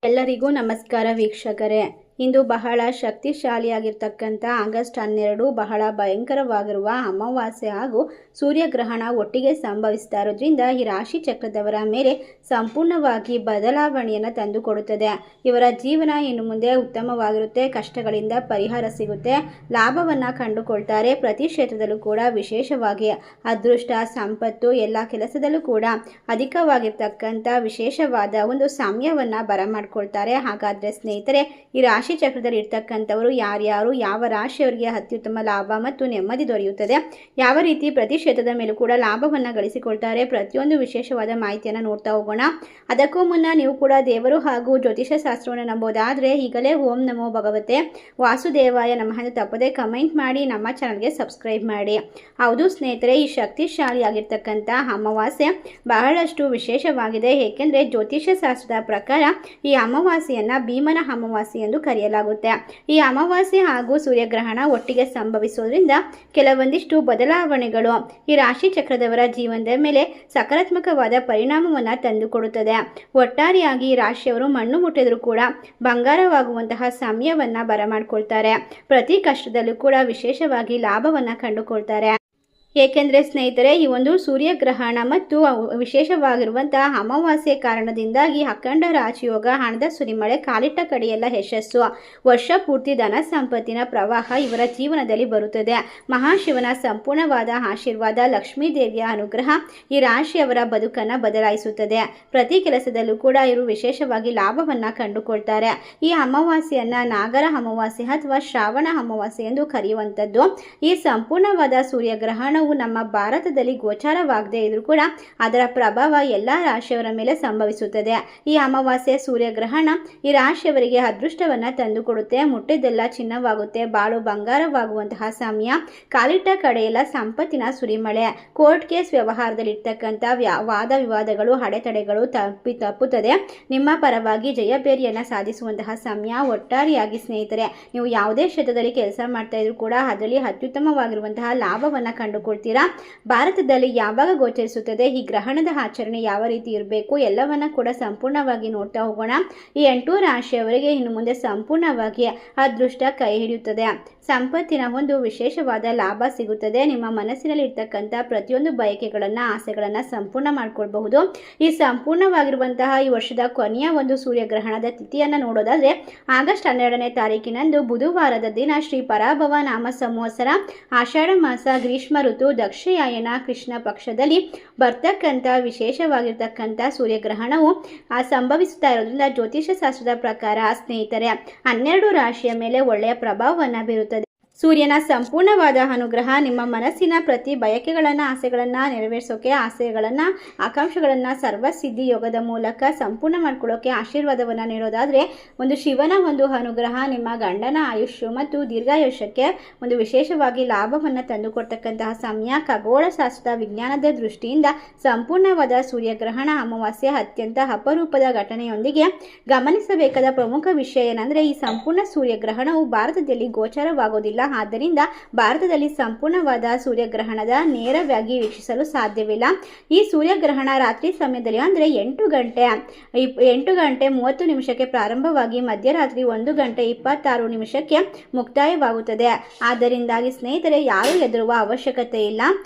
ಎಲ್ಲರಿಗೂ ನಮಸ್ಕಾರ ವೀಕ್ಷಕರೇ. ಇಂದು ಬಹಳ ಶಕ್ತಿಶಾಲಿಯಾಗಿರ್ತಕ್ಕಂಥ ಆಗಸ್ಟ್ 12 ಬಹಳ ಭಯಂಕರವಾಗಿರುವ ಅಮಾವಾಸ್ಯೆ ಹಾಗೂ ಸೂರ್ಯಗ್ರಹಣ ಒಟ್ಟಿಗೆ ಸಂಭವಿಸ್ತಾ ಇರೋದ್ರಿಂದ ಈ ರಾಶಿ ಚಕ್ರದವರ ಮೇಲೆ ಸಂಪೂರ್ಣವಾಗಿ ಬದಲಾವಣೆಯನ್ನು ತಂದುಕೊಡುತ್ತದೆ. ಇವರ ಜೀವನ ಇನ್ನು ಮುಂದೆ ಉತ್ತಮವಾಗಿರುತ್ತೆ, ಕಷ್ಟಗಳಿಂದ ಪರಿಹಾರ ಸಿಗುತ್ತೆ, ಲಾಭವನ್ನು ಕಂಡುಕೊಳ್ತಾರೆ. ಪ್ರತಿ ಕ್ಷೇತ್ರದಲ್ಲೂ ಕೂಡ ವಿಶೇಷವಾಗಿ ಅದೃಷ್ಟ, ಸಂಪತ್ತು, ಎಲ್ಲ ಕೆಲಸದಲ್ಲೂ ಕೂಡ ಅಧಿಕವಾಗಿರ್ತಕ್ಕಂಥ ವಿಶೇಷವಾದ ಒಂದು ಸಮಯವನ್ನು ಬರಮಾಡ್ಕೊಳ್ತಾರೆ. ಹಾಗಾದರೆ ಸ್ನೇಹಿತರೆ, ಈ ರಾಶಿ ಚಕ್ರದಲ್ಲಿ ಇರ್ತಕ್ಕಂಥವರು ಯಾರ್ಯಾರು, ಯಾವ ರಾಶಿಯವರಿಗೆ ಅತ್ಯುತ್ತಮ ಲಾಭ ಮತ್ತು ನೆಮ್ಮದಿ ದೊರೆಯುತ್ತದೆ, ಯಾವ ರೀತಿ ಪ್ರತಿ ಕ್ಷೇತ್ರದ ಮೇಲೂ ಕೂಡ ಲಾಭವನ್ನು ಗಳಿಸಿಕೊಳ್ತಾರೆ, ಪ್ರತಿಯೊಂದು ವಿಶೇಷವಾದ ಮಾಹಿತಿಯನ್ನು ನೋಡ್ತಾ ಹೋಗೋಣ. ಅದಕ್ಕೂ ಮುನ್ನ ನೀವು ಕೂಡ ದೇವರು ಹಾಗೂ ಜ್ಯೋತಿಷ ಶಾಸ್ತ್ರವನ್ನು ನಂಬೋದಾದರೆ ಈಗಲೇ ಓಂ ನಮೋ ಭಗವತೆ ವಾಸುದೇವಾಯ ನಮಃ ಎಂದು ತಪ್ಪದೆ ಕಮೆಂಟ್ ಮಾಡಿ ನಮ್ಮ ಚಾನಲ್ಗೆ ಸಬ್ಸ್ಕ್ರೈಬ್ ಮಾಡಿ. ಹೌದು ಸ್ನೇಹಿತರೆ, ಈ ಶಕ್ತಿಶಾಲಿಯಾಗಿರ್ತಕ್ಕಂಥ ಅಮಾವಾಸ್ಯೆ ಬಹಳಷ್ಟು ವಿಶೇಷವಾಗಿದೆ. ಏಕೆಂದರೆ ಜ್ಯೋತಿಷ ಶಾಸ್ತ್ರದ ಪ್ರಕಾರ ಈ ಅಮಾವಾಸ್ಯೆಯನ್ನು ಭೀಮನ ಅಮಾವಾಸ್ಯೆ ಎಂದು ಕರೆಯಲಾಗುತ್ತೆ. ಈ ಅಮಾವಾಸ್ಯೆ ಹಾಗೂ ಸೂರ್ಯಗ್ರಹಣ ಒಟ್ಟಿಗೆ ಸಂಭವಿಸೋದ್ರಿಂದ ಕೆಲವೊಂದಿಷ್ಟು ಬದಲಾವಣೆಗಳು ಈ ರಾಶಿ ಚಕ್ರದವರ ಜೀವನದ ಮೇಲೆ ಸಕಾರಾತ್ಮಕವಾದ ಪರಿಣಾಮವನ್ನು ತಂದುಕೊಡುತ್ತದೆ. ಒಟ್ಟಾರೆಯಾಗಿ ಈ ರಾಶಿಯವರು ಮಣ್ಣು ಮುಟ್ಟಿದರೂ ಕೂಡ ಬಂಗಾರವಾಗುವಂತಹ ಸಮಯವನ್ನು ಬರಮಾಡ್ಕೊಳ್ತಾರೆ. ಪ್ರತಿ ಕಷ್ಟದಲ್ಲೂ ಕೂಡ ವಿಶೇಷವಾಗಿ ಲಾಭವನ್ನು ಕಂಡುಕೊಳ್ತಾರೆ. ಏಕೆಂದರೆ ಸ್ನೇಹಿತರೆ, ಈ ಒಂದು ಸೂರ್ಯಗ್ರಹಣ ಮತ್ತು ವಿಶೇಷವಾಗಿರುವಂತಹ ಅಮಾವಾಸ್ಯೆ ಕಾರಣದಿಂದಾಗಿ ಅಖಂಡ ರಾಜಯೋಗ, ಹಣದ ಸುರಿಮಳೆ, ಕಾಲಿಟ್ಟ ಕಡೆಯೆಲ್ಲ ಯಶಸ್ಸು, ವರ್ಷ ಪೂರ್ತಿ ಧನ ಸಂಪತ್ತಿನ ಪ್ರವಾಹ ಇವರ ಜೀವನದಲ್ಲಿ ಬರುತ್ತದೆ. ಮಹಾಶಿವನ ಸಂಪೂರ್ಣವಾದ ಆಶೀರ್ವಾದ, ಲಕ್ಷ್ಮೀ ದೇವಿಯ ಅನುಗ್ರಹ ಈ ರಾಶಿಯವರ ಬದುಕನ್ನು ಬದಲಾಯಿಸುತ್ತದೆ. ಪ್ರತಿ ಕೆಲಸದಲ್ಲೂ ಕೂಡ ಇವರು ವಿಶೇಷವಾಗಿ ಲಾಭವನ್ನು ಕಂಡುಕೊಳ್ತಾರೆ. ಈ ಅಮಾವಾಸ್ಯೆಯನ್ನು ನಾಗರ ಅಮಾವಾಸ್ಯೆ ಅಥವಾ ಶ್ರಾವಣ ಅಮಾವಾಸ್ಯೆ ಎಂದು ಕರೆಯುವಂಥದ್ದು. ಈ ಸಂಪೂರ್ಣವಾದ ಸೂರ್ಯಗ್ರಹಣವು ನಮ್ಮ ಭಾರತದಲ್ಲಿ ಗೋಚಾರವಾಗದೇ ಇದ್ರೂ ಕೂಡ ಅದರ ಪ್ರಭಾವ ಎಲ್ಲ ರಾಶಿಯವರ ಮೇಲೆ ಸಂಭವಿಸುತ್ತದೆ. ಈ ಅಮಾವಾಸ್ಯೆ ಸೂರ್ಯಗ್ರಹಣ ಈ ರಾಶಿಯವರಿಗೆ ಅದೃಷ್ಟವನ್ನು ತಂದುಕೊಡುತ್ತೆ. ಮುಟ್ಟಿದ್ದೆಲ್ಲ ಚಿನ್ನವಾಗುತ್ತೆ, ಬಾಳು ಬಂಗಾರವಾಗುವಂತಹ ಸಮಯ, ಕಾಲಿಟ್ಟ ಕಡೆಯೆಲ್ಲ ಸಂಪತ್ತಿನ ಸುರಿಮಳೆ, ಕೋರ್ಟ್ ಕೇಸ್ ವ್ಯವಹಾರದಲ್ಲಿ ಇರ್ತಕ್ಕಂಥ ವಾದ ವಿವಾದಗಳು, ಅಡೆತಡೆಗಳು ತಪ್ಪುತ್ತದೆ. ನಿಮ್ಮ ಪರವಾಗಿ ಜಯಬೇರಿಯನ್ನು ಸಾಧಿಸುವಂತಹ ಸಮಯ. ಒಟ್ಟಾರೆಯಾಗಿ ಸ್ನೇಹಿತರೆ, ನೀವು ಯಾವುದೇ ಕ್ಷೇತ್ರದಲ್ಲಿ ಕೆಲಸ ಮಾಡ್ತಾ ಇದ್ರು ಕೂಡ ಅದರಲ್ಲಿ ಅತ್ಯುತ್ತಮವಾಗಿರುವಂತಹ ಲಾಭವನ್ನು ಕಂಡುಕೊಳ್ತೀರಾ. ಭಾರತದಲ್ಲಿ ಯಾವಾಗ ಗೋಚರಿಸುತ್ತದೆ, ಈ ಗ್ರಹಣದ ಆಚರಣೆ ಯಾವ ರೀತಿ ಇರಬೇಕು, ಎಲ್ಲವನ್ನ ಕೂಡ ಸಂಪೂರ್ಣವಾಗಿ ನೋಡ್ತಾ ಹೋಗೋಣ. ಈ 8 ರಾಶಿಯವರಿಗೆ ಇನ್ನು ಮುಂದೆ ಸಂಪೂರ್ಣವಾಗಿ ಅದೃಷ್ಟ ಕೈ ಹಿಡಿಯುತ್ತದೆ. ಸಂಪತ್ತಿನ ಒಂದು ವಿಶೇಷವಾದ ಲಾಭ ಸಿಗುತ್ತದೆ. ನಿಮ್ಮ ಮನಸ್ಸಿನಲ್ಲಿ ಇರ್ತಕ್ಕಂಥ ಪ್ರತಿಯೊಂದು ಬಯಕೆಗಳನ್ನು, ಆಸೆಗಳನ್ನು ಸಂಪೂರ್ಣ ಮಾಡ್ಕೊಳ್ಬಹುದು. ಈ ಸಂಪೂರ್ಣವಾಗಿರುವಂತಹ ಈ ವರ್ಷದ ಕೊನೆಯ ಒಂದು ಸೂರ್ಯಗ್ರಹಣದ ತಿಥಿಯನ್ನು ನೋಡೋದಾದ್ರೆ ಆಗಸ್ಟ್ 12ನೇ ತಾರೀಕಿನಂದು ಬುಧವಾರದ ದಿನ ಶ್ರೀ ಪರಾಭವ ನಾಮ ಸಂವತ್ಸರ ಆಷಾಢ ಮಾಸ ಗ್ರೀಷ್ಮ ಋತು ದಕ್ಷಯಾಯನ ಕೃಷ್ಣ ಪಕ್ಷದಲ್ಲಿ ಬರ್ತಕ್ಕಂಥ ವಿಶೇಷವಾಗಿರ್ತಕ್ಕಂಥ ಸೂರ್ಯಗ್ರಹಣವು ಸಂಭವಿಸುತ್ತಾ ಇರೋದ್ರಿಂದ ಜ್ಯೋತಿಷ ಶಾಸ್ತ್ರದ ಪ್ರಕಾರ ಸ್ನೇಹಿತರೆ 12 ರಾಶಿಯ ಮೇಲೆ ಒಳ್ಳೆಯ ಪ್ರಭಾವವನ್ನು ಬೀರುತ್ತದೆ. ಸೂರ್ಯನ ಸಂಪೂರ್ಣವಾದ ಅನುಗ್ರಹ ನಿಮ್ಮ ಮನಸ್ಸಿನ ಪ್ರತಿ ಬಯಕೆಗಳನ್ನು, ಆಸೆಗಳನ್ನು ನೆರವೇರಿಸೋಕೆ, ಆಸೆಗಳನ್ನು, ಆಕಾಂಕ್ಷೆಗಳನ್ನು ಸರ್ವಸಿದ್ಧಿ ಯೋಗದ ಮೂಲಕ ಸಂಪೂರ್ಣ ಮಾಡ್ಕೊಳ್ಳೋಕೆ ಆಶೀರ್ವಾದವನ್ನು ನೀಡೋದಾದರೆ ಒಂದು ಶಿವನ ಒಂದು ಅನುಗ್ರಹ ನಿಮ್ಮ ಗಂಡನ ಆಯುಷ್ಯ ಮತ್ತು ದೀರ್ಘಾಯುಷ್ಯಕ್ಕೆ ಒಂದು ವಿಶೇಷವಾಗಿ ಲಾಭವನ್ನು ತಂದುಕೊಡ್ತಕ್ಕಂತಹ ಸಮಯ. ಖಗೋಳಶಾಸ್ತ್ರದ ವಿಜ್ಞಾನದ ದೃಷ್ಟಿಯಿಂದ ಸಂಪೂರ್ಣವಾದ ಸೂರ್ಯಗ್ರಹಣ ಅಮಾವಾಸ್ಯೆ ಅತ್ಯಂತ ಅಪರೂಪದ ಘಟನೆಯೊಂದಿಗೆ ಗಮನಿಸಬೇಕಾದ ಪ್ರಮುಖ ವಿಷಯ ಏನಂದರೆ ಈ ಸಂಪೂರ್ಣ ಸೂರ್ಯಗ್ರಹಣವು ಭಾರತದಲ್ಲಿ ಗೋಚರವಾಗೋದಿಲ್ಲ. ಆದ್ದರಿಂದ ಭಾರತದಲ್ಲಿ ಸಂಪೂರ್ಣವಾದ ಸೂರ್ಯಗ್ರಹಣದ ನೇರವಾಗಿ ವೀಕ್ಷಿಸಲು ಸಾಧ್ಯವಿಲ್ಲ. ಈ ಸೂರ್ಯಗ್ರಹಣ ರಾತ್ರಿ ಸಮಯದಲ್ಲಿ ಅಂದರೆ 8 ಗಂಟೆ 30 ನಿಮಿಷಕ್ಕೆ ಪ್ರಾರಂಭವಾಗಿ ಮಧ್ಯರಾತ್ರಿ 1 ಗಂಟೆ 26 ನಿಮಿಷಕ್ಕೆ ಮುಕ್ತಾಯವಾಗುತ್ತದೆ. ಆದ್ದರಿಂದಾಗಿ ಸ್ನೇಹಿತರೆ, ಯಾರೂ ಹೆದರುವ ಅವಶ್ಯಕತೆ ಇಲ್ಲ.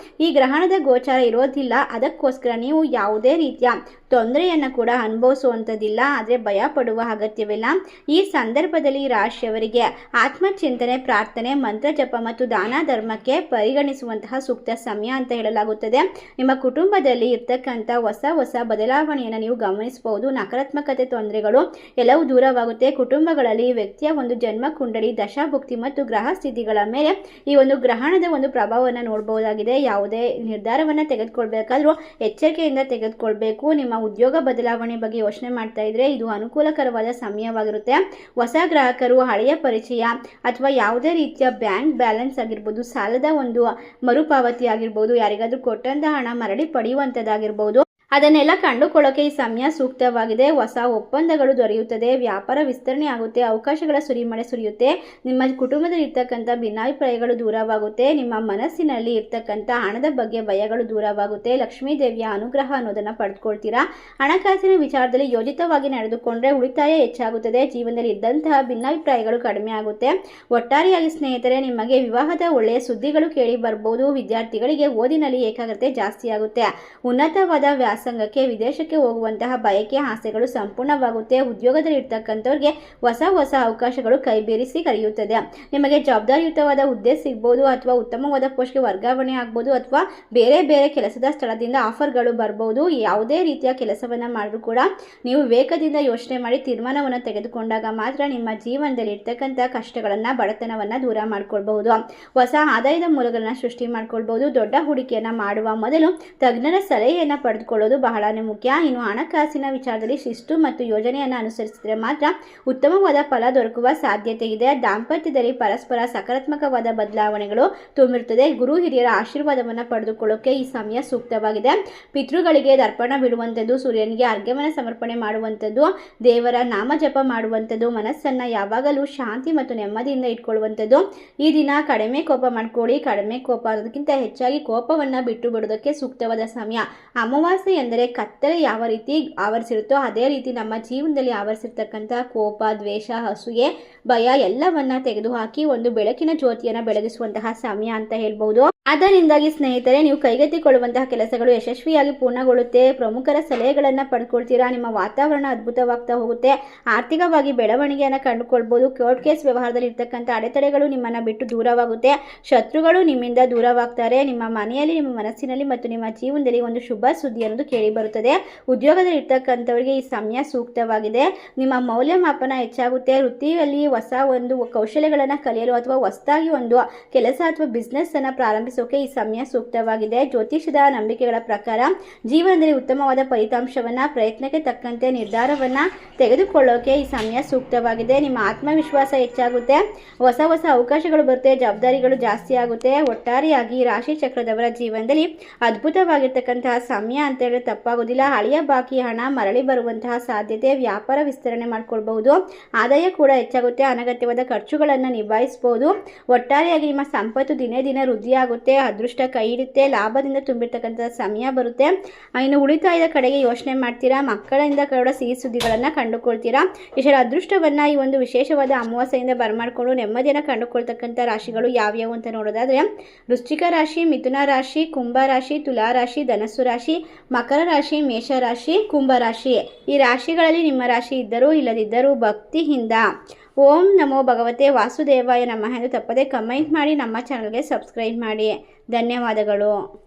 ಈ ಗ್ರಹಣದ ಗೋಚಾರ ಇರೋದಿಲ್ಲ. ಅದಕ್ಕೋಸ್ಕರ ನೀವು ಯಾವುದೇ ರೀತಿಯ ತೊಂದರೆಯನ್ನು ಕೂಡ ಅನುಭವಿಸುವಂಥದ್ದಿಲ್ಲ. ಆದರೆ ಭಯ ಪಡುವ ಅಗತ್ಯವಿಲ್ಲ. ಈ ಸಂದರ್ಭದಲ್ಲಿ ರಾಶಿಯವರಿಗೆ ಆತ್ಮಚಿಂತನೆ, ಪ್ರಾರ್ಥನೆ, ಮಂತ್ರ ಜಪ ಮತ್ತು ದಾನ ಧರ್ಮಕ್ಕೆ ಪರಿಗಣಿಸುವಂತಹ ಸೂಕ್ತ ಸಮಯ ಅಂತ ಹೇಳಲಾಗುತ್ತದೆ. ನಿಮ್ಮ ಕುಟುಂಬದಲ್ಲಿ ಇರ್ತಕ್ಕಂಥ ಹೊಸ ಬದಲಾವಣೆಯನ್ನು ನೀವು ಗಮನಿಸಬಹುದು. ನಕಾರಾತ್ಮಕತೆ, ತೊಂದರೆಗಳು ಎಲ್ಲವೂ ದೂರವಾಗುತ್ತೆ. ಕುಟುಂಬಗಳಲ್ಲಿ ವ್ಯಕ್ತಿಯ ಒಂದು ಜನ್ಮ ಕುಂಡಲಿ, ದಶಾಭುಕ್ತಿ ಮತ್ತು ಗ್ರಹ ಸ್ಥಿತಿಗಳ ಮೇಲೆ ಈ ಒಂದು ಗ್ರಹಣದ ಒಂದು ಪ್ರಭಾವವನ್ನು ನೋಡಬಹುದಾಗಿದೆ. ಯಾವುದೇ ನಿರ್ಧಾರವನ್ನು ತೆಗೆದುಕೊಳ್ಬೇಕಾದ್ರೂ ಎಚ್ಚರಿಕೆಯಿಂದ ತೆಗೆದುಕೊಳ್ಬೇಕು. ನಿಮ್ಮ ಉದ್ಯೋಗ ಬದಲಾವಣೆ ಬಗ್ಗೆ ಯೋಚನೆ ಮಾಡ್ತಾ ಇದ್ರೆ ಇದು ಅನುಕೂಲಕರವಾದ ಸಮಯವಾಗಿರುತ್ತೆ. ಹೊಸ ಗ್ರಾಹಕರು, ಹಳೆಯ ಪರಿಚಯ ಅಥವಾ ಯಾವುದೇ ರೀತಿಯ ಬ್ಯಾಂಕ್ ಬ್ಯಾಲೆನ್ಸ್ ಆಗಿರ್ಬೋದು, ಸಾಲದ ಒಂದು ಮರುಪಾವತಿ ಆಗಿರ್ಬೋದು, ಯಾರಿಗಾದ್ರೂ ಕೊಟ್ಟಂತ ಹಣ ಮರಳಿ ಪಡೆಯುವಂಥದ್ದಾಗಿರ್ಬೋದು ಅದನ್ನೆಲ್ಲ ಕಂಡುಕೊಳ್ಳೋಕೆ ಈ ಸಮಯ ಸೂಕ್ತವಾಗಿದೆ. ಹೊಸ ಒಪ್ಪಂದಗಳು ದೊರೆಯುತ್ತದೆ, ವ್ಯಾಪಾರ ವಿಸ್ತರಣೆ ಆಗುತ್ತೆ, ಅವಕಾಶಗಳ ಸುರಿಮಳೆ ಸುರಿಯುತ್ತೆ, ನಿಮ್ಮ ಕುಟುಂಬದಲ್ಲಿ ಇರ್ತಕ್ಕಂಥ ಭಿನ್ನಾಭಿಪ್ರಾಯಗಳು ದೂರವಾಗುತ್ತೆ, ನಿಮ್ಮ ಮನಸ್ಸಿನಲ್ಲಿ ಇರ್ತಕ್ಕಂಥ ಹಣದ ಬಗ್ಗೆ ಭಯಗಳು ದೂರವಾಗುತ್ತೆ, ಲಕ್ಷ್ಮೀ ದೇವಿಯ ಅನುಗ್ರಹ ಅನ್ನೋದನ್ನು ಪಡೆದುಕೊಳ್ತೀರಾ. ಹಣಕಾಸಿನ ವಿಚಾರದಲ್ಲಿ ಯೋಜಿತವಾಗಿ ನಡೆದುಕೊಂಡ್ರೆ ಉಳಿತಾಯ ಹೆಚ್ಚಾಗುತ್ತದೆ, ಜೀವನದಲ್ಲಿ ಇದ್ದಂತಹ ಭಿನ್ನಾಭಿಪ್ರಾಯಗಳು ಕಡಿಮೆ ಆಗುತ್ತೆ. ಒಟ್ಟಾರೆಯಾಗಿ ಸ್ನೇಹಿತರೆ, ನಿಮಗೆ ವಿವಾಹದ ಒಳ್ಳೆಯ ಸುದ್ದಿಗಳು ಕೇಳಿ ಬರ್ಬೋದು. ವಿದ್ಯಾರ್ಥಿಗಳಿಗೆ ಓದಿನಲ್ಲಿ ಏಕಾಗ್ರತೆ ಜಾಸ್ತಿ ಆಗುತ್ತೆ. ಉನ್ನತವಾದ ವ್ಯಾಸಂಗಕ್ಕೆ ವಿದೇಶಕ್ಕೆ ಹೋಗುವಂತಹ ಬಯಕೆ ಆಸೆಗಳು ಸಂಪೂರ್ಣವಾಗುತ್ತೆ. ಉದ್ಯೋಗದಲ್ಲಿ ಇರ್ತಕ್ಕಂಥವ್ರಿಗೆ ಹೊಸ ಅವಕಾಶಗಳು ಕೈಬೀರಿಸಿ ಕರೆಯುತ್ತದೆ. ನಿಮಗೆ ಜವಾಬ್ದಾರಿಯುತವಾದ ಹುದ್ದೆ ಸಿಗ್ಬೋದು, ಅಥವಾ ಉತ್ತಮವಾದ ಪೋಸ್ಟ್ಗೆ ವರ್ಗಾವಣೆ ಆಗ್ಬೋದು, ಅಥವಾ ಬೇರೆ ಕೆಲಸದ ಸ್ಥಳದಿಂದ ಆಫರ್ಗಳು ಬರ್ಬೋದು. ಯಾವುದೇ ರೀತಿಯ ಕೆಲಸವನ್ನ ಮಾಡಿದ್ರು ಕೂಡ ನೀವು ವಿವೇಕದಿಂದ ಯೋಚನೆ ಮಾಡಿ ತೀರ್ಮಾನವನ್ನು ತೆಗೆದುಕೊಂಡಾಗ ಮಾತ್ರ ನಿಮ್ಮ ಜೀವನದಲ್ಲಿ ಇರ್ತಕ್ಕಂಥ ಕಷ್ಟಗಳನ್ನ, ಬಡತನವನ್ನ ದೂರ ಮಾಡ್ಕೊಳ್ಬಹುದು. ಹೊಸ ಆದಾಯದ ಮೂಲಗಳನ್ನ ಸೃಷ್ಟಿ ಮಾಡ್ಕೊಳ್ಬಹುದು. ದೊಡ್ಡ ಹೂಡಿಕೆಯನ್ನ ಮಾಡುವ ಮೊದಲು ತಜ್ಞರ ಸಲಹೆಯನ್ನ ಪಡೆದುಕೊಳ್ಳೋದು ಬಹಳನೇ ಮುಖ್ಯ. ಇನ್ನು ಹಣಕಾಸಿನ ವಿಚಾರದಲ್ಲಿ ಶಿಸ್ತು ಮತ್ತು ಯೋಜನೆಯನ್ನು ಅನುಸರಿಸಿದರೆ ಮಾತ್ರ ಉತ್ತಮವಾದ ಫಲ ದೊರಕುವ ಸಾಧ್ಯತೆ ಇದೆ. ದಾಂಪತ್ಯದಲ್ಲಿ ಪರಸ್ಪರ ಸಕಾರಾತ್ಮಕವಾದ ಬದಲಾವಣೆಗಳು ತುಂಬಿರುತ್ತದೆ. ಗುರು ಹಿರಿಯರ ಆಶೀರ್ವಾದವನ್ನು ಪಡೆದುಕೊಳ್ಳೋಕೆ ಈ ಸಮಯ ಸೂಕ್ತವಾಗಿದೆ. ಪಿತೃಗಳಿಗೆ ದರ್ಪಣ ಬಿಡುವಂಥದ್ದು, ಸೂರ್ಯನಿಗೆ ಅರ್ಘ್ಯವನ್ನು ಸಮರ್ಪಣೆ ಮಾಡುವಂಥದ್ದು, ದೇವರ ನಾಮ ಜಪ ಮಾಡುವಂಥದ್ದು, ಮನಸ್ಸನ್ನು ಯಾವಾಗಲೂ ಶಾಂತಿ ಮತ್ತು ನೆಮ್ಮದಿಯಿಂದ ಇಟ್ಕೊಳ್ಳುವಂಥದ್ದು. ಈ ದಿನ ಕಡಿಮೆ ಕೋಪ ಮಾಡ್ಕೊಳ್ಳಿ. ಕಡಿಮೆ ಕೋಪ ಅನ್ನೋದಕ್ಕಿಂತ ಹೆಚ್ಚಾಗಿ ಕೋಪವನ್ನು ಬಿಟ್ಟು ಬಿಡೋದಕ್ಕೆ ಸೂಕ್ತವಾದ ಸಮಯ. ಅಮಾವಾಸ್ಯೆ ಎಂದರೆ ಕತ್ತಲೆ ಯಾವ ರೀತಿ ಆವರಿಸಿರುತ್ತೋ ಅದೇ ರೀತಿ ನಮ್ಮ ಜೀವನದಲ್ಲಿ ಆವರಿಸಿರ್ತಕ್ಕಂಥ ಕೋಪ, ದ್ವೇಷ, ಅಸೂಯೆ, ಭಯ ಎಲ್ಲವನ್ನ ತೆಗೆದುಹಾಕಿ ಒಂದು ಬೆಳಕಿನ ಜ್ಯೋತಿಯನ್ನು ಬೆಳಗಿಸುವಂತಹ ಸಮಯ ಅಂತ ಹೇಳ್ಬಹುದು. ಅದರಿಂದಾಗಿ ಸ್ನೇಹಿತರೆ, ನೀವು ಕೈಗೆತ್ತಿಕೊಳ್ಳುವಂತಹ ಕೆಲಸಗಳು ಯಶಸ್ವಿಯಾಗಿ ಪೂರ್ಣಗೊಳ್ಳುತ್ತೆ. ಪ್ರಮುಖರ ಸಲಹೆಗಳನ್ನು ಪಡ್ಕೊಳ್ತೀರಾ. ನಿಮ್ಮ ವಾತಾವರಣ ಅದ್ಭುತವಾಗ್ತಾ ಹೋಗುತ್ತೆ. ಆರ್ಥಿಕವಾಗಿ ಬೆಳವಣಿಗೆಯನ್ನು ಕಂಡುಕೊಳ್ಬಹುದು. ಕೋರ್ಟ್ ಕೇಸ್ ವ್ಯವಹಾರದಲ್ಲಿ ಇರ್ತಕ್ಕಂಥ ಅಡೆತಡೆಗಳು ನಿಮ್ಮನ್ನು ಬಿಟ್ಟು ದೂರವಾಗುತ್ತೆ. ಶತ್ರುಗಳು ನಿಮ್ಮಿಂದ ದೂರವಾಗ್ತಾರೆ. ನಿಮ್ಮ ಮನೆಯಲ್ಲಿ, ನಿಮ್ಮ ಮನಸ್ಸಿನಲ್ಲಿ ಮತ್ತು ನಿಮ್ಮ ಜೀವನದಲ್ಲಿ ಒಂದು ಶುಭ ಸುದ್ದಿ ಅನ್ನೋದು ಕೇಳಿ ಬರುತ್ತದೆ. ಉದ್ಯೋಗದಲ್ಲಿ ಇರ್ತಕ್ಕಂಥವರಿಗೆ ಈ ಸಮಯ ಸೂಕ್ತವಾಗಿದೆ. ನಿಮ್ಮ ಮೌಲ್ಯಮಾಪನ ಹೆಚ್ಚಾಗುತ್ತೆ. ವೃತ್ತಿಯಲ್ಲಿ ಹೊಸ ಒಂದು ಕೌಶಲ್ಯಗಳನ್ನು ಕಲಿಯಲು ಅಥವಾ ಹೊಸದಾಗಿ ಒಂದು ಕೆಲಸ ಅಥವಾ ಬಿಸ್ನೆಸ್ ಅನ್ನು ಪ್ರಾರಂಭಿಸೋಕೆ ಈ ಸಮಯ ಸೂಕ್ತವಾಗಿದೆ. ಜ್ಯೋತಿಷದ ನಂಬಿಕೆಗಳ ಪ್ರಕಾರ ಜೀವನದಲ್ಲಿ ಉತ್ತಮವಾದ ಫಲಿತಾಂಶವನ್ನ, ಪ್ರಯತ್ನಕ್ಕೆ ತಕ್ಕಂತೆ ನಿರ್ಧಾರವನ್ನ ತೆಗೆದುಕೊಳ್ಳೋಕೆ ಈ ಸಮಯ ಸೂಕ್ತವಾಗಿದೆ. ನಿಮ್ಮ ಆತ್ಮವಿಶ್ವಾಸ ಹೆಚ್ಚಾಗುತ್ತೆ. ಹೊಸ ಅವಕಾಶಗಳು ಬರುತ್ತೆ. ಜವಾಬ್ದಾರಿಗಳು ಜಾಸ್ತಿ ಆಗುತ್ತೆ. ಒಟ್ಟಾರೆಯಾಗಿ ರಾಶಿ ಚಕ್ರದವರ ಜೀವನದಲ್ಲಿ ಅದ್ಭುತವಾಗಿರ್ತಕ್ಕಂತಹ ಸಮಯ ಅಂತ ಹೇಳಿದ್ರೆ ತಪ್ಪಾಗೋದಿಲ್ಲ. ಹಳೆಯ ಬಾಕಿ ಹಣ ಮರಳಿ ಬರುವಂತಹ ಸಾಧ್ಯತೆ, ವ್ಯಾಪಾರ ವಿಸ್ತರಣೆ ಮಾಡ್ಕೊಳ್ಬಹುದು. ಆದಾಯ ಕೂಡ ಹೆಚ್ಚಾಗುತ್ತೆ. ಅನಗತ್ಯವಾದ ಖರ್ಚುಗಳನ್ನು ನಿಭಾಯಿಸಬಹುದು. ಒಟ್ಟಾರೆಯಾಗಿ ನಿಮ್ಮ ಸಂಪತ್ತು ದಿನೇ ದಿನ ವೃದ್ಧಿಯಾಗುತ್ತೆ. ಅದೃಷ್ಟ ಕೈ ಹಿಡಿಯುತ್ತೆ. ಲಾಭದಿಂದ ತುಂಬಿರ್ತಕ್ಕಂಥ ಸಮಯ ಬರುತ್ತೆ. ಇನ್ನು ಉಳಿತಾಯದ ಕಡೆಗೆ ಯೋಚನೆ ಮಾಡ್ತೀರಾ. ಮಕ್ಕಳಿಂದ ಕೂಡ ಸಿಹಿ ಸುದ್ದಿಗಳನ್ನು ಕಂಡುಕೊಳ್ತೀರಾ. ಇಷ್ಟರ ಅದೃಷ್ಟವನ್ನ ಈ ಒಂದು ವಿಶೇಷವಾದ ಅಮಾವಾಸ್ಯೆಯಿಂದ ಬರಮಾಡಿಕೊಂಡು ನೆಮ್ಮದಿಯನ್ನು ಕಂಡುಕೊಳ್ತಕ್ಕಂಥ ರಾಶಿಗಳು ಯಾವ್ಯಾವು ಅಂತ ನೋಡೋದಾದ್ರೆ, ವೃಶ್ಚಿಕ ರಾಶಿ, ಮಿಥುನ ರಾಶಿ, ಕುಂಭ ರಾಶಿ, ತುಲಾ ರಾಶಿ, ಧನಸ್ಸು ರಾಶಿ, ಮಕರ ರಾಶಿ, ಮೇಷ ರಾಶಿ, ಕುಂಭ ರಾಶಿ. ಈ ರಾಶಿಗಳಲ್ಲಿ ನಿಮ್ಮ ರಾಶಿ ಇದ್ದರೂ ಇಲ್ಲದಿದ್ದರೂ ಭಕ್ತಿಯಿಂದ ಓಂ ನಮೋ ಭಗವತೆ ವಾಸುದೇವಾಯ ನಮಃ ಎಂದು ತಪ್ಪದೆ ಕಮೆಂಟ್ ಮಾಡಿ ನಮ್ಮ ಚಾನಲ್ಗೆ ಸಬ್ಸ್ಕ್ರೈಬ್ ಮಾಡಿ. ಧನ್ಯವಾದಗಳು.